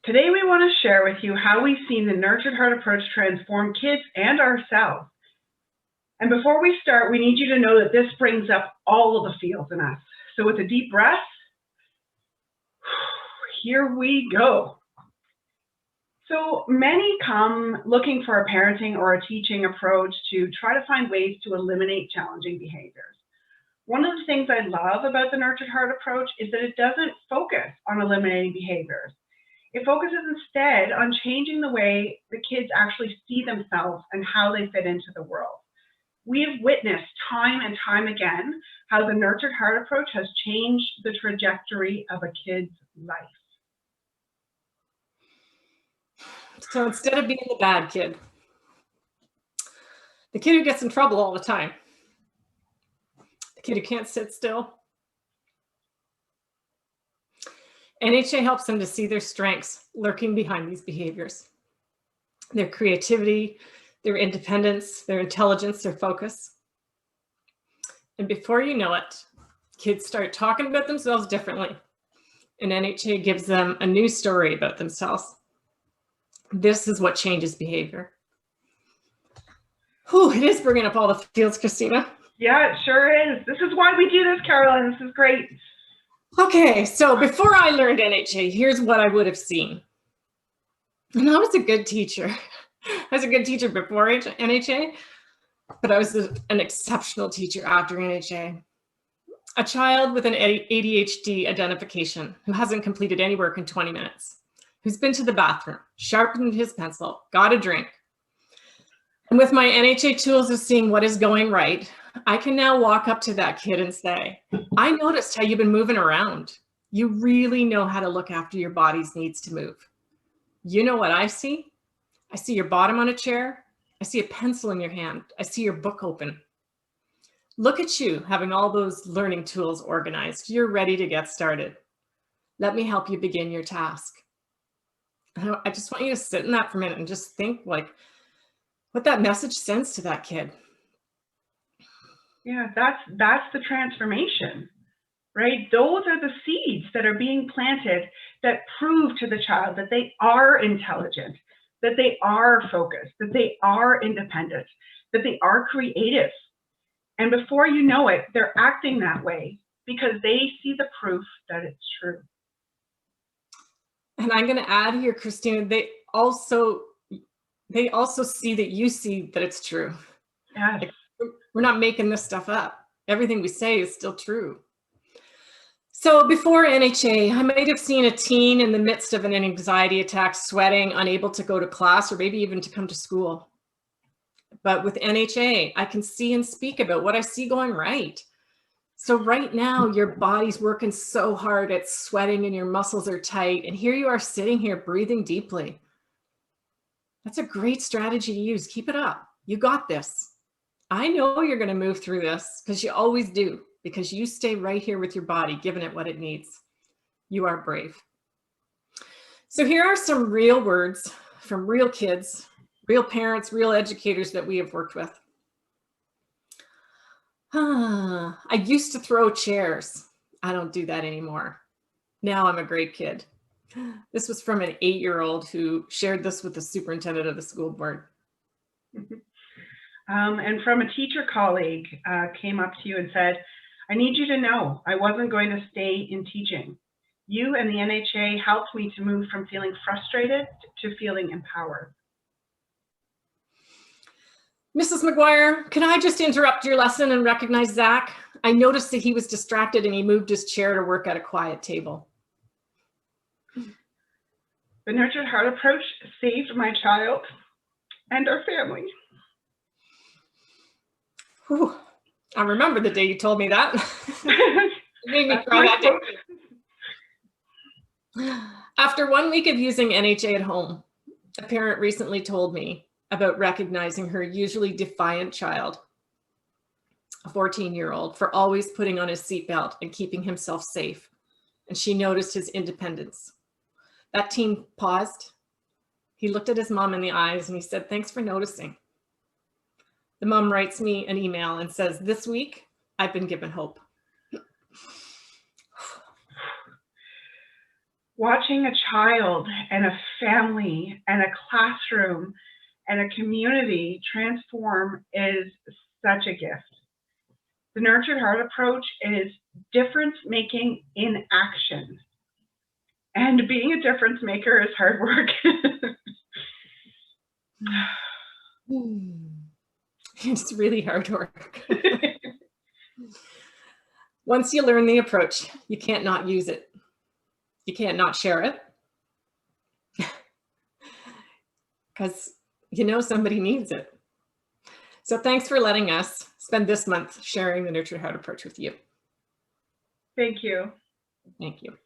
Today we want to share with you how we've seen the nurtured heart approach transform kids and ourselves. And before we start, we need you to know that this brings up all of the feels in us. So with a deep breath, here we go. So many come looking for a parenting or a teaching approach to try to find ways to eliminate challenging behaviors. One of the things I love about the nurtured heart approach is that it doesn't focus on eliminating behaviors. It focuses instead on changing the way the kids actually see themselves and how they fit into the world. We have witnessed time and time again how the nurtured heart approach has changed the trajectory of a kid's life. So instead of being the bad kid, the kid who gets in trouble all the time, the kid who can't sit still, NHA helps them to see their strengths lurking behind these behaviors. Their creativity, their independence, their intelligence, their focus. And before you know it, kids start talking about themselves differently, and NHA gives them a new story about themselves. This is what changes behavior. Whew, it is bringing up all the feels, Christina. Yeah, it sure is. This is why we do this, Carolyn. This is great. Okay, so before I learned NHA, here's what I would have seen. And I was a good teacher. I was a good teacher before NHA, but I was an exceptional teacher after NHA. A child with an ADHD identification who hasn't completed any work in 20 minutes, who's been to the bathroom, sharpened his pencil, got a drink. And with my NHA tools of seeing what is going right, I can now walk up to that kid and say, I noticed how you've been moving around. You really know how to look after your body's needs to move. You know what I see? I see your bottom on a chair. I see a pencil in your hand. I see your book open. Look at you having all those learning tools organized. You're ready to get started. Let me help you begin your task. I just want you to sit in that for a minute and just think like what that message sends to that kid. Yeah, that's the transformation, right? Those are the seeds that are being planted that prove to the child that they are intelligent, that they are focused, that they are independent, that they are creative. And before you know it, they're acting that way because they see the proof that it's true. And I'm going to add here, Christina, they also see that you see that it's true. Yes. Like, we're not making this stuff up. Everything we say is still true. So before NHA, I might have seen a teen in the midst of an anxiety attack, sweating, unable to go to class or maybe even to come to school. But with NHA, I can see and speak about what I see going right. So right now, your body's working so hard, it's sweating and your muscles are tight. And here you are sitting here breathing deeply. That's a great strategy to use. Keep it up. You got this. I know you're going to move through this because you always do, because you stay right here with your body, giving it what it needs. You are brave. So here are some real words from real kids, real parents, real educators that we have worked with. I used to throw chairs. I don't do that anymore. Now I'm a great kid. This was from an 8-year-old who shared this with the superintendent of the school board. And from a teacher colleague came up to you and said, I need you to know I wasn't going to stay in teaching. You and the NHA helped me to move from feeling frustrated to feeling empowered. Mrs. McGuire, can I just interrupt your lesson and recognize Zach? I noticed that he was distracted and he moved his chair to work at a quiet table. The nurtured heart approach saved my child and our family. Whew. I remember the day you told me that. It made me cry that day. After 1 week of using NHA at home, a parent recently told me about recognizing her usually defiant child, a 14-year-old, for always putting on his seatbelt and keeping himself safe. And she noticed his independence. That teen paused. He looked at his mom in the eyes and he said, "Thanks for noticing." The mom writes me an email and says, "This week, I've been given hope." Watching a child and a family and a classroom and a community transform is such a gift. The Nurtured Heart approach is difference making in action. And being a difference maker is hard work. It's really hard work. Once you learn the approach, you can't not use it. You can't not share it. Because you know somebody needs it. So thanks for letting us spend this month sharing the Nurtured Heart approach with you. Thank you. Thank you.